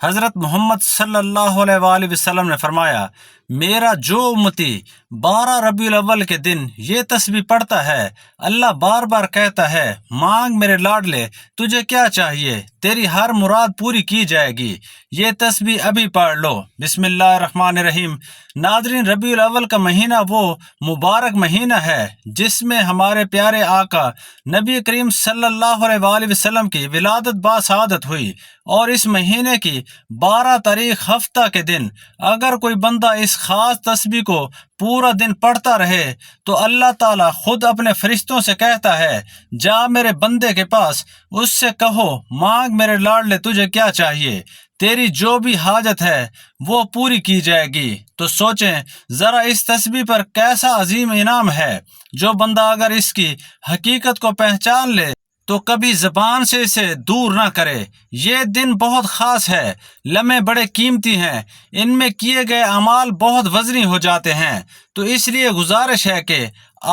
حضرت محمد صلی اللہ علیہ وآلہ وسلم نے فرمایا، میرا جو امتی 12 ربیع الاول کے دن یہ تسبیح پڑھتا ہے، اللہ بار بار کہتا ہے، مانگ میرے لاڈلے، تجھے کیا چاہیے، تیری ہر مراد پوری کی جائے گی، یہ تسبیح ابھی پڑھ لو۔ بسم اللہ الرحمن الرحیم۔ ناظرین، ربیع الاول کا مہینہ وہ مبارک مہینہ ہے جس میں ہمارے پیارے آقا نبی کریم صلی اللہ علیہ وآلہ وسلم کی ولادت باسعادت ہوئی، اور اس مہینے کی 12 تاریخ ہفتہ کے دن اگر کوئی بندہ اس خاص تسبیح کو پورا دن پڑھتا رہے تو اللہ تعالیٰ خود اپنے فرشتوں سے کہتا ہے، جا میرے بندے کے پاس، اس سے کہو، مانگ میرے لاڈلے، تجھے کیا چاہیے، تیری جو بھی حاجت ہے وہ پوری کی جائے گی۔ تو سوچیں ذرا اس تسبیح پر کیسا عظیم انعام ہے۔ جو بندہ اگر اس کی حقیقت کو پہچان لے تو کبھی زبان سے اسے دور نہ کرے۔ یہ دن بہت خاص ہے، لمحے بڑے قیمتی ہیں، ان میں کیے گئے اعمال بہت وزنی ہو جاتے ہیں، تو اس لیے گزارش ہے کہ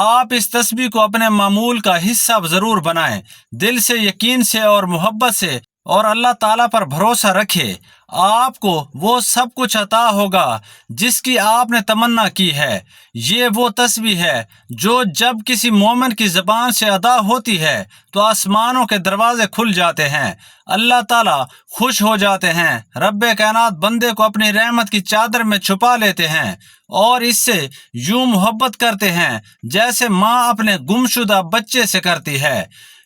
آپ اس تسبیح کو اپنے معمول کا حصہ ضرور بنائیں، دل سے، یقین سے اور محبت سے، اور اللہ تعالیٰ پر بھروسہ رکھے، آپ کو وہ سب کچھ عطا ہوگا جس کی آپ نے تمنا کی ہے۔ یہ وہ تسبیح ہے جو جب کسی مومن کی زبان سے ادا ہوتی ہے تو آسمانوں کے دروازے کھل جاتے ہیں، اللہ تعالیٰ خوش ہو جاتے ہیں، رب کائنات بندے کو اپنی رحمت کی چادر میں چھپا لیتے ہیں اور اس سے یوں محبت کرتے ہیں جیسے ماں اپنے گمشدہ بچے سے کرتی ہے۔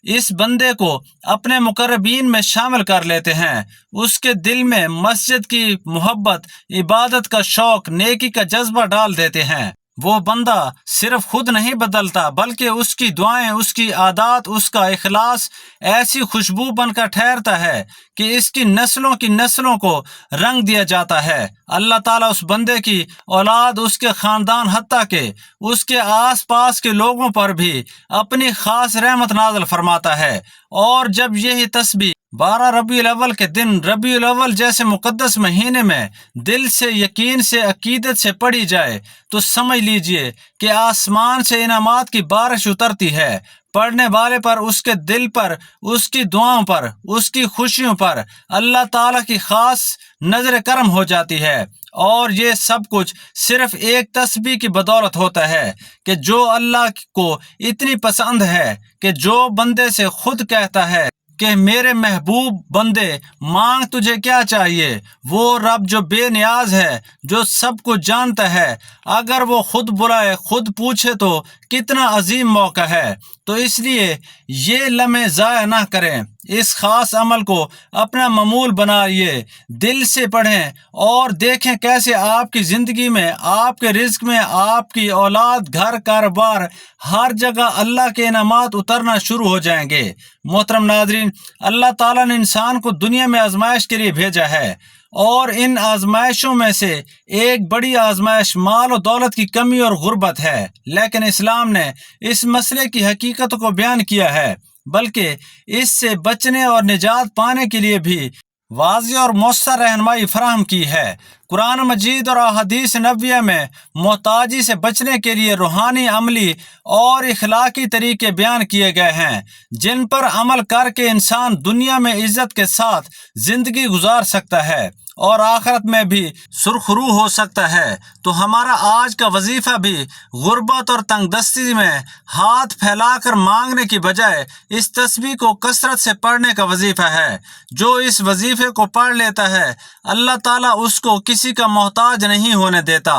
اس بندے کو اپنے مقربین میں شامل کر لیتے ہیں، اس کے دل میں مسجد کی محبت، عبادت کا شوق، نیکی کا جذبہ ڈال دیتے ہیں۔ وہ بندہ صرف خود نہیں بدلتا بلکہ اس کی دعائیں، اس کی عادات، اس کا اخلاص ایسی خوشبو بن کر ٹھہرتا ہے کہ اس کی نسلوں کو رنگ دیا جاتا ہے۔ اللہ تعالیٰ اس بندے کی اولاد، اس کے خاندان، حتیٰ کہ اس کے آس پاس کے لوگوں پر بھی اپنی خاص رحمت نازل فرماتا ہے۔ اور جب یہی تسبیح 12 ربیع الاول کے دن ربیع الاول جیسے مقدس مہینے میں دل سے، یقین سے، عقیدت سے پڑھی جائے تو سمجھ لیجئے کہ آسمان سے انعامات کی بارش اترتی ہے، پڑھنے والے پر، اس کے دل پر، اس کی دعاؤں پر، اس کی خوشیوں پر اللہ تعالیٰ کی خاص نظر کرم ہو جاتی ہے۔ اور یہ سب کچھ صرف ایک تسبیح کی بدولت ہوتا ہے کہ جو اللہ کو اتنی پسند ہے کہ جو بندے سے خود کہتا ہے کہ میرے محبوب بندے، مانگ تجھے کیا چاہیے، وہ رب جو بے نیاز ہے، جو سب کچھ جانتا ہے، اگر وہ خود بلائے، خود پوچھے تو کتنا عظیم موقع ہے۔ تو اس لیے یہ لمحے ضائع نہ کریں، اس خاص عمل کو اپنا معمول بنائیے، دل سے پڑھیں اور دیکھیں کیسے آپ کی زندگی میں، آپ کے رزق میں، آپ کی اولاد، گھر، کاروبار، ہر جگہ اللہ کے انعامات اترنا شروع ہو جائیں گے۔ محترم ناظرین، اللہ تعالیٰ نے انسان کو دنیا میں آزمائش کے لیے بھیجا ہے، اور ان آزمائشوں میں سے ایک بڑی آزمائش مال و دولت کی کمی اور غربت ہے، لیکن اسلام نے اس مسئلے کی حقیقت کو بیان کیا ہے، بلکہ اس سے بچنے اور نجات پانے کے لیے بھی واضح اور مؤثر رہنمائی فراہم کی ہے۔ قرآن مجید اور احادیث نبویہ میں محتاجی سے بچنے کے لیے روحانی، عملی اور اخلاقی طریقے بیان کیے گئے ہیں جن پر عمل کر کے انسان دنیا میں عزت کے ساتھ زندگی گزار سکتا ہے اور آخرت میں بھی سرخرو ہو سکتا ہے۔ تو ہمارا آج کا وظیفہ بھی غربت اور تنگ دستی میں ہاتھ پھیلا کر مانگنے کی بجائے اس تسبیح کو کثرت سے پڑھنے کا وظیفہ ہے۔ جو اس وظیفے کو پڑھ لیتا ہے، اللہ تعالیٰ اس کو کسی کا محتاج نہیں ہونے دیتا،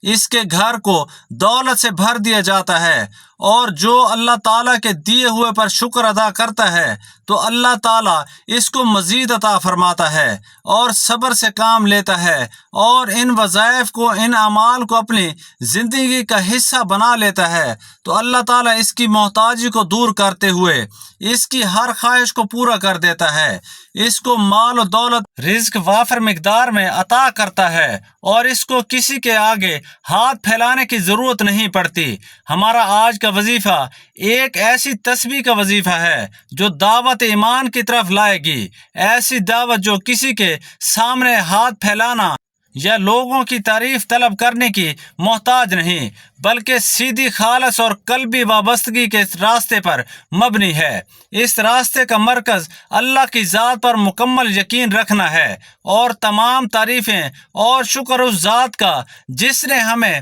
اس کے گھر کو دولت سے بھر دیا جاتا ہے، اور جو اللہ تعالیٰ کے دیے ہوئے پر شکر ادا کرتا ہے تو اللہ تعالیٰ اس کو مزید عطا فرماتا ہے اور صبر سے کام لیتا ہے اور ان وظائف کو، ان اعمال کو اپنی زندگی کا حصہ بنا لیتا ہے تو اللہ تعالیٰ اس کی محتاجی کو دور کرتے ہوئے اس کی ہر خواہش کو پورا کر دیتا ہے، اس کو مال و دولت، رزق وافر مقدار میں عطا کرتا ہے اور اس کو کسی کے آگے ہاتھ پھیلانے کی ضرورت نہیں پڑتی۔ ہمارا آج کا وظیفہ ایک ایسی تسبیح کا وظیفہ ہے جو دعوت ایمان کی طرف لائے گی، ایسی دعوت جو کسی کے سامنے ہاتھ پھیلانا یا لوگوں کی تعریف طلب کرنے کی محتاج نہیں، بلکہ سیدھی خالص اور قلبی وابستگی کے راستے پر مبنی ہے۔ اس راستے کا مرکز اللہ کی ذات پر مکمل یقین رکھنا ہے، اور تمام تعریفیں اور شکر اس ذات کا جس نے ہمیں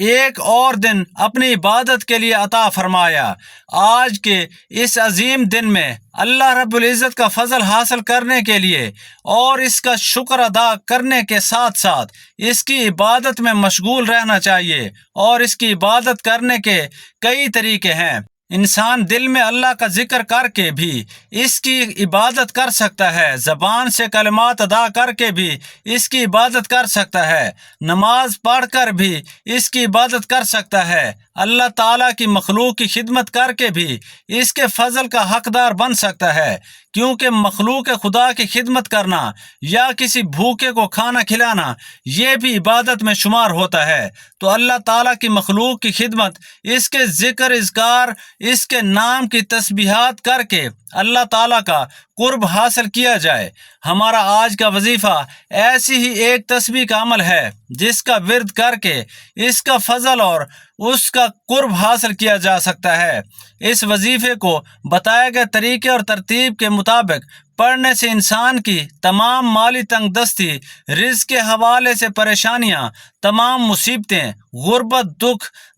ایک اور دن اپنی عبادت کے لیے عطا فرمایا۔ آج کے اس عظیم دن میں اللہ رب العزت کا فضل حاصل کرنے کے لیے اور اس کا شکر ادا کرنے کے ساتھ ساتھ اس کی عبادت میں مشغول رہنا چاہیے، اور اس کی عبادت کرنے کے کئی طریقے ہیں۔ انسان دل میں اللہ کا ذکر کر کے بھی اس کی عبادت کر سکتا ہے، زبان سے کلمات ادا کر کے بھی اس کی عبادت کر سکتا ہے، نماز پڑھ کر بھی اس کی عبادت کر سکتا ہے، اللہ تعالیٰ کی مخلوق کی خدمت کر کے بھی اس کے فضل کا حقدار بن سکتا ہے، کیونکہ مخلوق خدا کی خدمت کرنا یا کسی بھوکے کو کھانا کھلانا یہ بھی عبادت میں شمار ہوتا ہے۔ تو اللہ تعالیٰ کی مخلوق کی خدمت، اس کے ذکر اذکار، اس کے نام کی تسبیحات کر کے اللہ تعالیٰ کا قرب حاصل کیا جائے۔ ہمارا آج کا وظیفہ ایسی ہی ایک تسبیح کا عمل ہے جس کا ورد کر کے اس کا فضل اور اس کا قرب حاصل کیا جا سکتا ہے۔ اس وظیفے کو بتائے گئے طریقے اور ترتیب کے مطابق پڑھنے سے انسان کی تمام مالی تنگ دستی، رزق کے حوالے سے پریشانیاں، تمام مصیبتیں، غربت،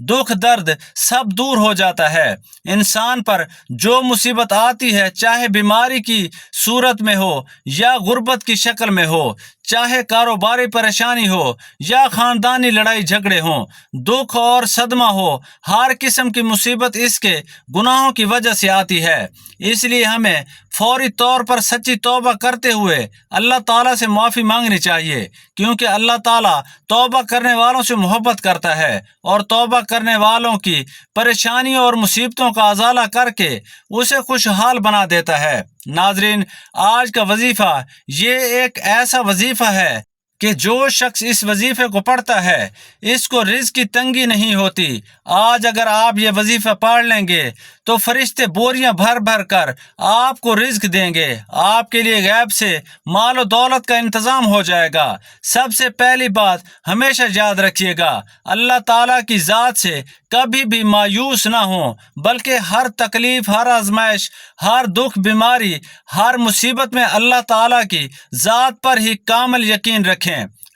دکھ درد سب دور ہو جاتا ہے۔ انسان پر جو مصیبت آتی ہے، چاہے بیماری کی صورت میں ہو یا غربت کی شکل میں ہو، چاہے کاروباری پریشانی ہو یا خاندانی لڑائی جھگڑے ہوں، دکھ اور صدمہ ہو، ہر قسم کی مصیبت اس کے گناہوں کی وجہ سے آتی ہے۔ اس لیے ہمیں فوری طور پر سچی توبہ کرتے ہوئے اللہ تعالیٰ سے معافی مانگنی چاہیے، کیونکہ اللہ تعالیٰ توبہ کرنے والوں سے محبت کرتا ہے اور توبہ کرنے والوں کی پریشانیوں اور مصیبتوں کا ازالہ کر کے اسے خوشحال بنا دیتا ہے۔ ناظرین، آج کا وظیفہ یہ ایک ایسا وظیفہ ہے کہ جو شخص اس وظیفے کو پڑھتا ہے اس کو رزق کی تنگی نہیں ہوتی۔ آج اگر آپ یہ وظیفہ پڑھ لیں گے تو فرشتے بوریاں بھر بھر کر آپ کو رزق دیں گے، آپ کے لیے غیب سے مال و دولت کا انتظام ہو جائے گا۔ سب سے پہلی بات ہمیشہ یاد رکھیے گا، اللہ تعالیٰ کی ذات سے کبھی بھی مایوس نہ ہوں، بلکہ ہر تکلیف، ہر آزمائش، ہر دکھ، بیماری، ہر مصیبت میں اللہ تعالیٰ کی ذات پر ہی کامل یقین رکھیں۔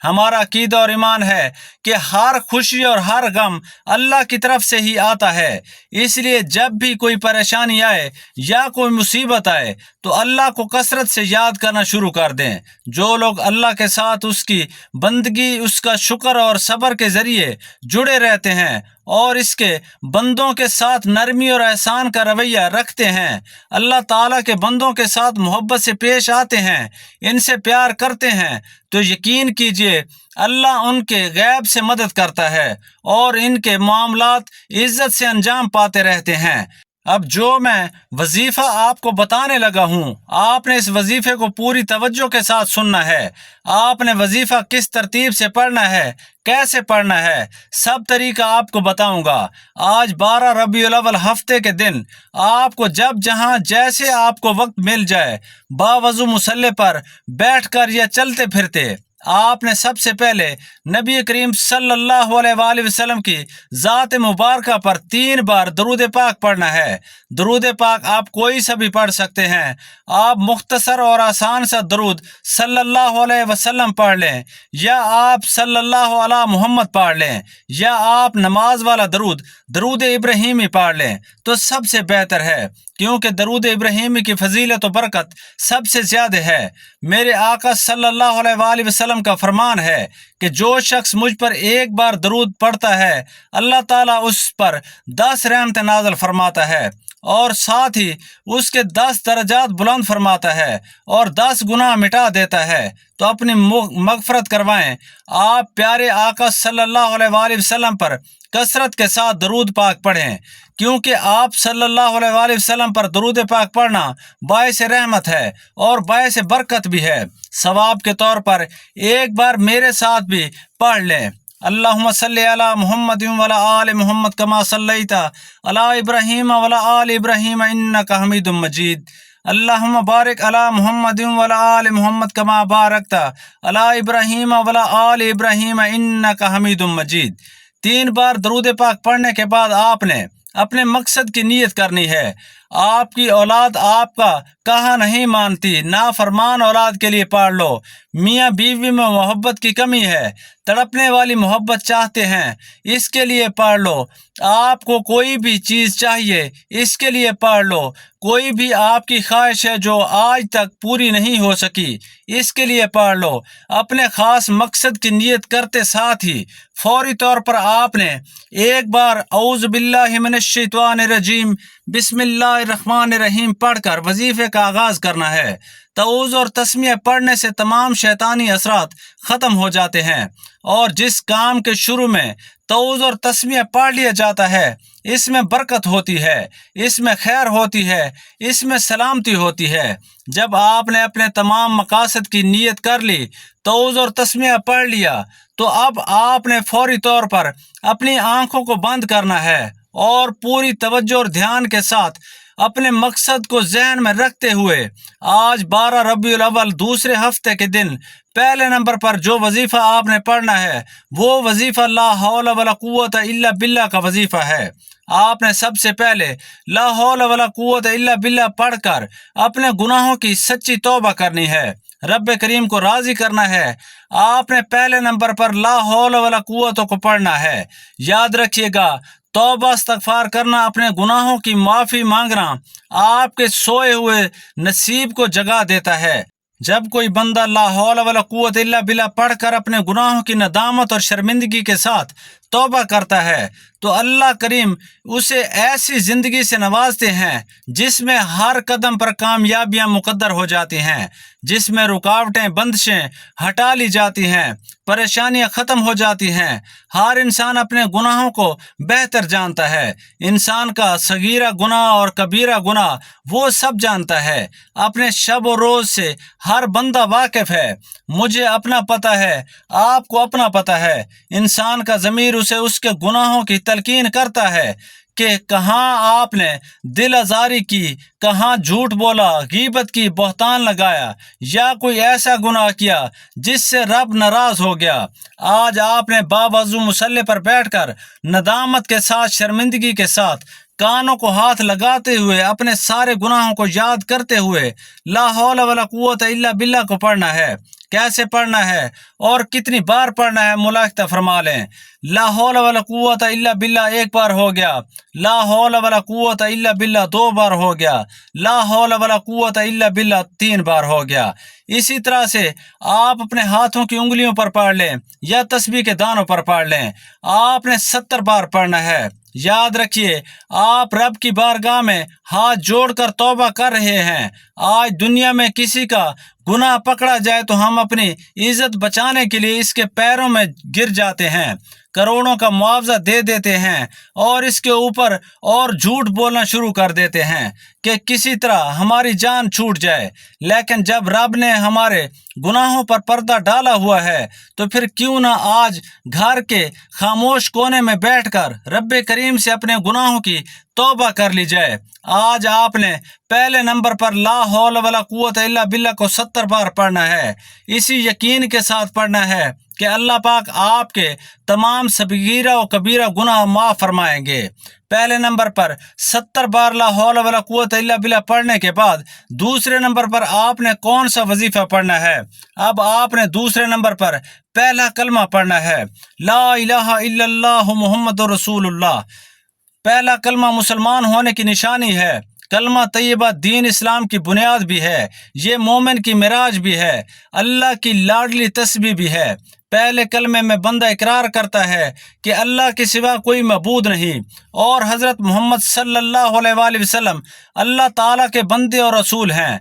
ہمارا عقیدہ اور ایمان ہے کہ ہر خوشی اور ہر غم اللہ کی طرف سے ہی آتا ہے، اس لیے جب بھی کوئی پریشانی آئے یا کوئی مصیبت آئے تو اللہ کو کثرت سے یاد کرنا شروع کر دیں۔ جو لوگ اللہ کے ساتھ اس کی بندگی، اس کا شکر اور صبر کے ذریعے جڑے رہتے ہیں اور اس کے بندوں کے ساتھ نرمی اور احسان کا رویہ رکھتے ہیں، اللہ تعالیٰ کے بندوں کے ساتھ محبت سے پیش آتے ہیں، ان سے پیار کرتے ہیں، تو یقین کیجئے اللہ ان کے غیب سے مدد کرتا ہے اور ان کے معاملات عزت سے انجام پاتے رہتے ہیں۔ اب جو میں وظیفہ آپ کو بتانے لگا ہوں، آپ نے اس وظیفے کو پوری توجہ کے ساتھ سننا ہے۔ آپ نے وظیفہ کس ترتیب سے پڑھنا ہے، کیسے پڑھنا ہے، سب طریقہ آپ کو بتاؤں گا۔ آج 12 ربیع الاول ہفتے کے دن آپ کو جب جہاں جیسے آپ کو وقت مل جائے، باوضو مصلی پر بیٹھ کر یا چلتے پھرتے، آپ نے سب سے پہلے نبی کریم صلی اللہ علیہ وآلہ وسلم کی ذات مبارکہ پر 3 بار درود پاک پڑھنا ہے۔ درود پاک آپ کوئی سا بھی پڑھ سکتے ہیں۔ آپ مختصر اور آسان سا درود صلی اللہ علیہ وسلم پڑھ لیں، یا آپ صلی اللہ علیہ محمد پڑھ لیں، یا آپ نماز والا درود ابراہیمی پڑھ لیں تو سب سے بہتر ہے، کیونکہ درود ابراہیمی کی فضیلت و برکت سب سے زیادہ ہے۔ میرے آقا صلی اللہ علیہ وآلہ وسلم کا فرمان ہے کہ جو شخص مجھ پر ایک بار درود پڑھتا ہے، اللہ تعالیٰ اس پر 10 رحمتیں نازل فرماتا ہے، اور ساتھ ہی اس کے 10 درجات بلند فرماتا ہے اور 10 گناہ مٹا دیتا ہے۔ تو اپنی مغفرت کروائیں۔ آپ پیارے آقا صلی اللہ علیہ وآلہ وسلم پر کثرت کے ساتھ درود پاک پڑھیں، کیونکہ آپ صلی اللہ علیہ وآلہ وسلم پر درود پاک پڑھنا باعث رحمت ہے اور باعث برکت بھی ہے۔ ثواب کے طور پر ایک بار میرے ساتھ بھی پڑھ لیں۔ اللہم صلی علی محمد وعلی آل محمد کما صلیت علی ابراہیم وعلی آل ابراہیم انک حمید مجید۔ اللہم بارک علی محمد وعلی آل محمد کما بارکت علی ابراہیم وعلی آل ابراہیم انک حمید مجید۔ 3 بار درود پاک پڑھنے کے بعد آپ نے اپنے مقصد کی نیت کرنی ہے۔ آپ کی اولاد آپ کا کہا نہیں مانتی، نافرمان اولاد کے لیے پڑھ لو۔ میاں بیوی میں محبت کی کمی ہے، تڑپنے والی محبت چاہتے ہیں، اس کے لیے پڑھ لو۔ آپ کو کوئی بھی چیز چاہیے، اس کے لیے پڑھ لو۔ کوئی بھی آپ کی خواہش ہے جو آج تک پوری نہیں ہو سکی، اس کے لیے پڑھ لو۔ اپنے خاص مقصد کی نیت کرتے ساتھ ہی فوری طور پر آپ نے ایک بار اعوذ باللہ من الشیطان الرجیم بسم اللہ الرحمن الرحیم پڑھ کر وظیفے کا آغاز کرنا ہے۔ تعوذ اور تسمیہ پڑھنے سے تمام شیطانی اثرات ختم ہو جاتے ہیں، اور جس کام کے شروع میں تعوذ اور تسمیہ پڑھ لیا جاتا ہے اس میں برکت ہوتی ہے، اس میں خیر ہوتی ہے، اس میں سلامتی ہوتی ہے۔ جب آپ نے اپنے تمام مقاصد کی نیت کر لی، تعوذ اور تسمیہ پڑھ لیا، تو اب آپ نے فوری طور پر اپنی آنکھوں کو بند کرنا ہے اور پوری توجہ اور دھیان کے ساتھ اپنے مقصد کو ذہن میں رکھتے ہوئے آج 12 ربیع الاول دوسرے ہفتے کے دن پہلے نمبر پر جو وظیفہ آپ نے پڑھنا ہے وہ وظیفہ لا حول ولا قوت الا باللہ کا وظیفہ ہے۔ آپ نے سب سے پہلے لا حول ولا قوت الا باللہ پڑھ کر اپنے گناہوں کی سچی توبہ کرنی ہے، رب کریم کو راضی کرنا ہے۔ آپ نے پہلے نمبر پر لا حول ولا قوت کو پڑھنا ہے۔ یاد رکھیے گا، توبہ استغفار کرنا، اپنے گناہوں کی معافی مانگنا آپ کے سوئے ہوئے نصیب کو جگا دیتا ہے۔ جب کوئی بندہ لا حول ولا قوت الا باللہ پڑھ کر اپنے گناہوں کی ندامت اور شرمندگی کے ساتھ توبہ کرتا ہے تو اللہ کریم اسے ایسی زندگی سے نوازتے ہیں جس میں ہر قدم پر کامیابیاں مقدر ہو جاتی ہیں، جس میں رکاوٹیں بندشیں ہٹا لی جاتی ہیں، پریشانیاں ختم ہو جاتی ہیں۔ ہر انسان اپنے گناہوں کو بہتر جانتا ہے۔ انسان کا صغیرہ گناہ اور کبیرہ گناہ وہ سب جانتا ہے۔ اپنے شب و روز سے ہر بندہ واقف ہے۔ مجھے اپنا پتہ ہے، آپ کو اپنا پتہ ہے۔ انسان کا ضمیر اسے اس کے گناہوں کی تلقین کرتا ہے کہ کہاں آپ نے دل آزاری کی، کہاں جھوٹ بولا، غیبت کی، بہتان لگایا، یا کوئی ایسا گناہ کیا جس سے رب ناراض ہو گیا۔ آج آپ نے باوضو مصلی پر بیٹھ کر ندامت کے ساتھ، شرمندگی کے ساتھ، کانوں کو ہاتھ لگاتے ہوئے، اپنے سارے گناہوں کو یاد کرتے ہوئے لا حول ولا قوت الا باللہ کو پڑھنا ہے۔ کیسے پڑھنا ہے اور کتنی بار پڑھنا ہے ملاحظہ فرما لیں۔ لا حول ولا قوت الا باللہ 1 بار ہو گیا، لا حول ولا قوت الا باللہ 2 بار ہو گیا، لا حول ولا قوت الا باللہ 3 بار ہو گیا۔ اسی طرح سے آپ اپنے ہاتھوں کی انگلیوں پر پڑھ لیں یا تسبیح کے دانوں پر پڑھ لیں۔ آپ نے 70 بار پڑھنا ہے۔ یاد رکھیے، آپ رب کی بارگاہ میں ہاتھ جوڑ کر توبہ کر رہے ہیں۔ آج دنیا میں کسی کا گناہ پکڑا جائے تو ہم اپنی عزت بچانے کے لیے اس کے پیروں میں گر جاتے ہیں، کروڑوں کا معاوضہ دے دیتے ہیں اور اس کے اوپر اور جھوٹ بولنا شروع کر دیتے ہیں کہ کسی طرح ہماری جان چھوٹ جائے۔ لیکن جب رب نے ہمارے گناہوں پر پردہ ڈالا ہوا ہے تو پھر کیوں نہ آج گھر کے خاموش کونے میں بیٹھ کر رب کریم سے اپنے گناہوں کی توبہ کر لی جائے۔ آج آپ نے پہلے نمبر پر لا حول ولا قوت الا باللہ کو 70 بار پڑھنا ہے۔ اسی یقین کے ساتھ پڑھنا ہے کہ اللہ پاک آپ کے تمام صغیرہ و کبیرہ گناہ معاف فرمائیں گے۔ پہلے نمبر پر 70 بار لا حول ولا قوت الا باللہ پڑھنے کے بعد دوسرے نمبر پر آپ نے کون سا وظیفہ پڑھنا ہے؟ اب آپ نے دوسرے نمبر پر پہلا کلمہ پڑھنا ہے، لا الہ الا اللہ محمد رسول اللہ۔ پہلا کلمہ مسلمان ہونے کی نشانی ہے۔ کلمہ طیبہ دین اسلام کی بنیاد بھی ہے، یہ مومن کی معراج بھی ہے، اللہ کی لاڈلی تسبیح بھی ہے۔ پہلے کلمے میں بندہ اقرار کرتا ہے کہ اللہ کے سوا کوئی معبود نہیں، اور حضرت محمد صلی اللہ علیہ وآلہ وسلم اللہ تعالیٰ کے بندے اور رسول ہیں۔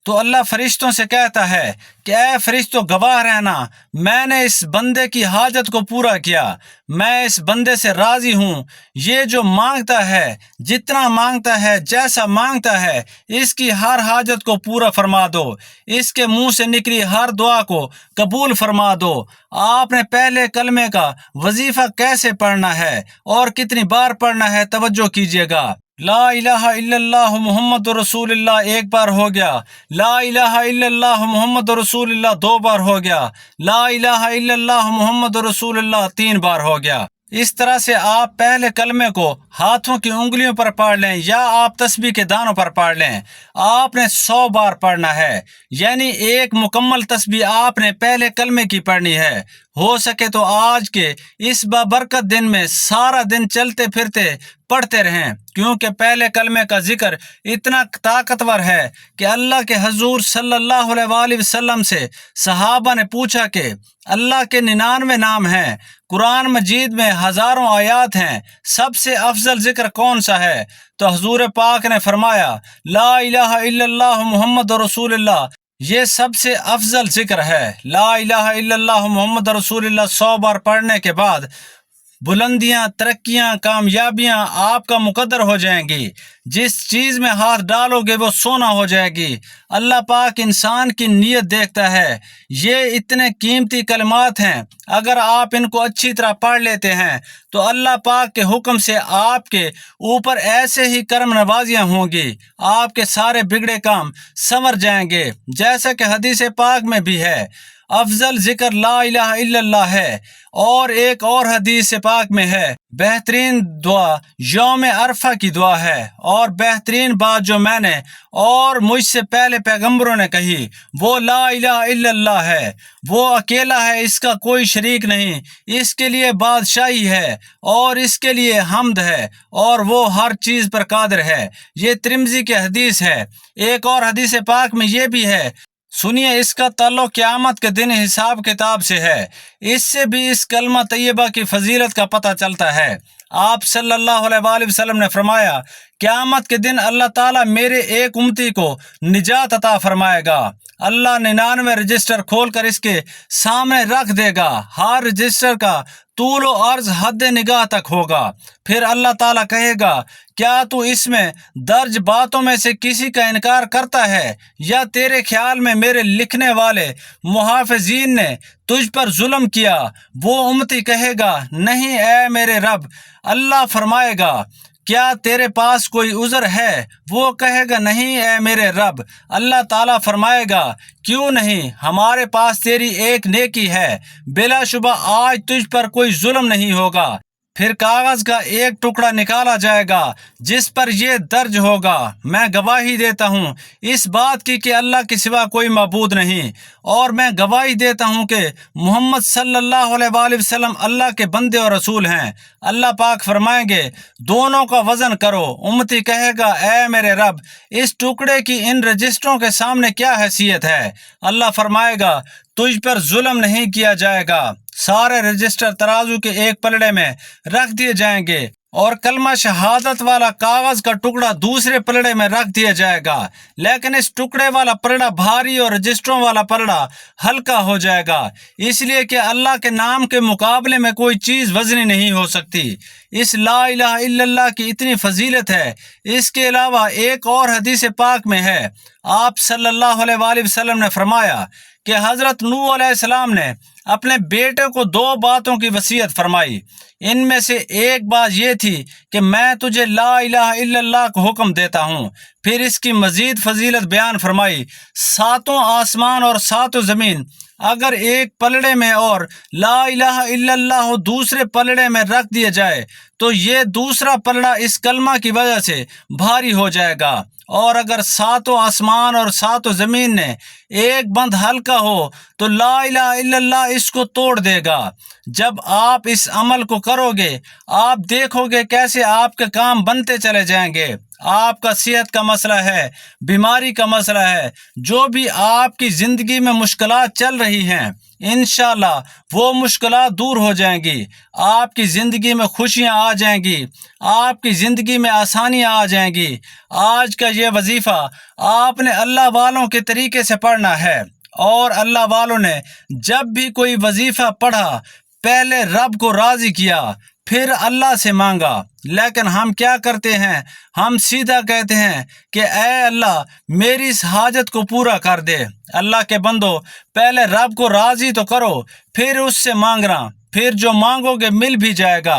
تو اللہ فرشتوں سے کہتا ہے کہ اے فرشتوں گواہ رہنا، میں نے اس بندے کی حاجت کو پورا کیا، میں اس بندے سے راضی ہوں۔ یہ جو مانگتا ہے، جتنا مانگتا ہے، جیسا مانگتا ہے، اس کی ہر حاجت کو پورا فرما دو، اس کے منہ سے نکلی ہر دعا کو قبول فرما دو۔ آپ نے پہلے کلمے کا وظیفہ کیسے پڑھنا ہے اور کتنی بار پڑھنا ہے، توجہ کیجیے گا۔ لا الہ الا اللہ محمد رسول اللہ ایک بار ہو گیا، لا الہ الا اللہ محمد رسول اللہ دو بار ہو گیا، لا الہ الا اللہ محمد رسول اللہ تین بار ہو گیا۔ اس طرح سے آپ پہلے کلمے کو ہاتھوں کی انگلیوں پر پڑھ لیں یا آپ تسبیح کے دانوں پر پڑھ لیں۔ آپ نے 100 بار پڑھنا ہے، یعنی ایک مکمل تسبیح آپ نے پہلے کلمے کی پڑھنی ہے۔ ہو سکے تو آج کے اس بابرکت دن میں سارا دن چلتے پھرتے پڑھتے رہیں، کیونکہ پہلے کلمے کا ذکر اتنا طاقتور ہے کہ اللہ کے حضور صلی اللہ علیہ وآلہ وسلم سے صحابہ نے پوچھا کہ اللہ کے 99 نام ہیں، قرآن مجید میں ہزاروں آیات ہیں، سب سے افضل ذکر کون سا ہے؟ تو حضور پاک نے فرمایا لا الہ الا اللہ محمد رسول اللہ، یہ سب سے افضل ذکر ہے۔ لا الہ الا اللہ محمد رسول اللہ 100 بار پڑھنے کے بعد بلندیاں، ترقیاں، کامیابیاں آپ کا مقدر ہو جائیں گی۔ جس چیز میں ہاتھ ڈالو گے وہ سونا ہو جائے گی۔ اللہ پاک انسان کی نیت دیکھتا ہے۔ یہ اتنے قیمتی کلمات ہیں، اگر آپ ان کو اچھی طرح پڑھ لیتے ہیں تو اللہ پاک کے حکم سے آپ کے اوپر ایسے ہی کرم نوازیاں ہوں گی، آپ کے سارے بگڑے کام سنور جائیں گے۔ جیسا کہ حدیث پاک میں بھی ہے، افضل ذکر لا الہ الا اللہ ہے، اور ایک اور حدیث پاک میں ہے بہترین دعا یوم عرفہ کی دعا ہے، اور بہترین بات جو میں نے اور مجھ سے پہلے پیغمبروں نے کہی وہ لا الہ الا اللہ ہے۔ وہ اکیلا ہے، اس کا کوئی شریک نہیں، اس کے لیے بادشاہی ہے اور اس کے لیے حمد ہے، اور وہ ہر چیز پر قادر ہے۔ یہ ترمذی کی حدیث ہے۔ ایک اور حدیث پاک میں یہ بھی ہے، سنیے، اس کا تعلق قیامت کے دن حساب کتاب سے ہے۔ اس سے بھی اس کلمہ طیبہ کی فضیلت کا پتہ چلتا ہے۔ آپ صلی اللہ علیہ وآلہ وسلم نے فرمایا قیامت کے دن اللہ تعالیٰ میرے ایک امتی کو نجات عطا فرمائے گا۔ اللہ 99 رجسٹر کھول کر اس کے سامنے رکھ دے گا، ہر رجسٹر کا طول و عرض حد نگاہ تک ہوگا۔ پھر اللہ تعالیٰ کہے گا کیا تو اس میں درج باتوں میں سے کسی کا انکار کرتا ہے، یا تیرے خیال میں میرے لکھنے والے محافظین نے تجھ پر ظلم کیا؟ وہ امتی کہے گا نہیں اے میرے رب۔ اللہ فرمائے گا کیا تیرے پاس کوئی عذر ہے؟ وہ کہے گا نہیں اے میرے رب۔ اللہ تعالیٰ فرمائے گا کیوں نہیں، ہمارے پاس تیری ایک نیکی ہے، بلا شبہ آج تجھ پر کوئی ظلم نہیں ہوگا۔ پھر کاغذ کا ایک ٹکڑا نکالا جائے گا جس پر یہ درج ہوگا، میں گواہی دیتا ہوں اس بات کی کہ اللہ کے سوا کوئی معبود نہیں، اور میں گواہی دیتا ہوں کہ محمد صلی اللہ علیہ وآلہ وسلم اللہ کے بندے اور رسول ہیں۔ اللہ پاک فرمائیں گے دونوں کا وزن کرو۔ امتی کہے گا اے میرے رب، اس ٹکڑے کی ان رجسٹروں کے سامنے کیا حیثیت ہے؟ اللہ فرمائے گا تجھ پر ظلم نہیں کیا جائے گا۔ سارے رجسٹر ترازو کے ایک پلڑے میں رکھ دیے جائیں گے، اور کلمہ شہادت والا کاغذ کا ٹکڑا دوسرے پلڑے میں رکھ دیا جائے گا، لیکن اس ٹکڑے والا پلڑا بھاری اور رجسٹروں والا پلڑا ہلکا ہو جائے گا، اس لیے کہ اللہ کے نام کے مقابلے میں کوئی چیز وزنی نہیں ہو سکتی۔ اس لا الہ الا اللہ کی اتنی فضیلت ہے۔ اس کے علاوہ ایک اور حدیث پاک میں ہے، آپ صلی اللہ علیہ وآلہ وسلم نے فرمایا کہ حضرت نوح علیہ السلام نے اپنے بیٹے کو 2 باتوں کی وصیت فرمائی۔ ان میں سے ایک بات یہ تھی کہ میں تجھے لا الہ الا اللہ کو حکم دیتا ہوں۔ پھر اس کی مزید فضیلت بیان فرمائی، 7 آسمان اور 7 زمین اگر ایک پلڑے میں اور لا الہ الا اللہ دوسرے پلڑے میں رکھ دیا جائے تو یہ دوسرا پلڑا اس کلمہ کی وجہ سے بھاری ہو جائے گا، اور اگر 7 آسمان اور 7 زمین نے ایک بند ہلکا ہو تو لا الہ الا اللہ اس کو توڑ دے گا۔ جب آپ اس عمل کو کرو گے آپ دیکھو گے کیسے آپ کے کام بنتے چلے جائیں گے۔ آپ کا صحت کا مسئلہ ہے، بیماری کا مسئلہ ہے، جو بھی آپ کی زندگی میں مشکلات چل رہی ہیں، انشاءاللہ وہ مشکلات دور ہو جائیں گی، آپ کی زندگی میں خوشیاں آ جائیں گی، آپ کی زندگی میں آسانیاں آ جائیں گی۔ آج کا یہ وظیفہ آپ نے اللہ والوں کے طریقے سے پڑھنا ہے، اور اللہ والوں نے جب بھی کوئی وظیفہ پڑھا پہلے رب کو راضی کیا، پھر اللہ سے مانگا۔ لیکن ہم کیا کرتے ہیں؟ ہم سیدھا کہتے ہیں کہ اے اللہ میری اس حاجت کو پورا کر دے۔ اللہ کے بندو، پہلے رب کو راضی تو کرو، پھر اس سے مانگنا، پھر جو مانگو گے مل بھی جائے گا۔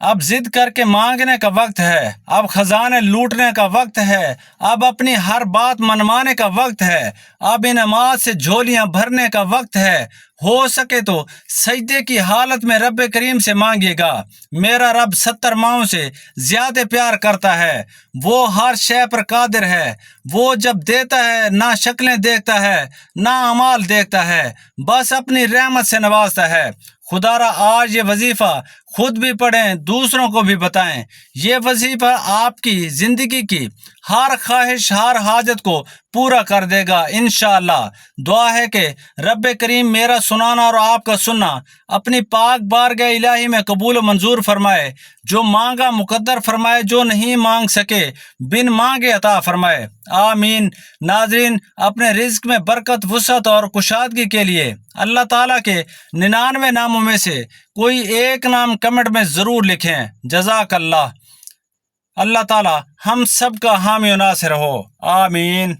اب ضد کر کے مانگنے کا وقت ہے، اب خزانے لوٹنے کا وقت ہے، اب اپنی ہر بات منوانے کا وقت ہے، اب انعامات سے جھولیاں بھرنے کا وقت ہے۔ ہو سکے تو سجدے کی حالت میں رب کریم سے مانگیے گا۔ میرا رب 70 ماؤں سے زیادہ پیار کرتا ہے، وہ ہر شے پر قادر ہے، وہ جب دیتا ہے نہ شکلیں دیکھتا ہے نہ اعمال دیکھتا ہے، بس اپنی رحمت سے نوازتا ہے۔ خدا را آج یہ وظیفہ خود بھی پڑھیں، دوسروں کو بھی بتائیں۔ یہ وظیفہ آپ کی زندگی کی ہر خواہش، ہر حاجت کو پورا کر دے گا انشاءاللہ۔ دعا ہے کہ رب کریم میرا سنانا اور آپ کا سننا اپنی پاک بارگاہ الہی میں قبول و منظور فرمائے۔ جو مانگا مقدر فرمائے، جو نہیں مانگ سکے بن مانگے عطا فرمائے، آمین۔ ناظرین، اپنے رزق میں برکت، وسعت اور کشادگی کے لیے اللہ تعالیٰ کے 99 ناموں میں سے کوئی ایک نام کمنٹ میں ضرور لکھیں۔ جزاک اللہ۔ اللہ تعالیٰ ہم سب کا حامی و ناصر ہو، آمین۔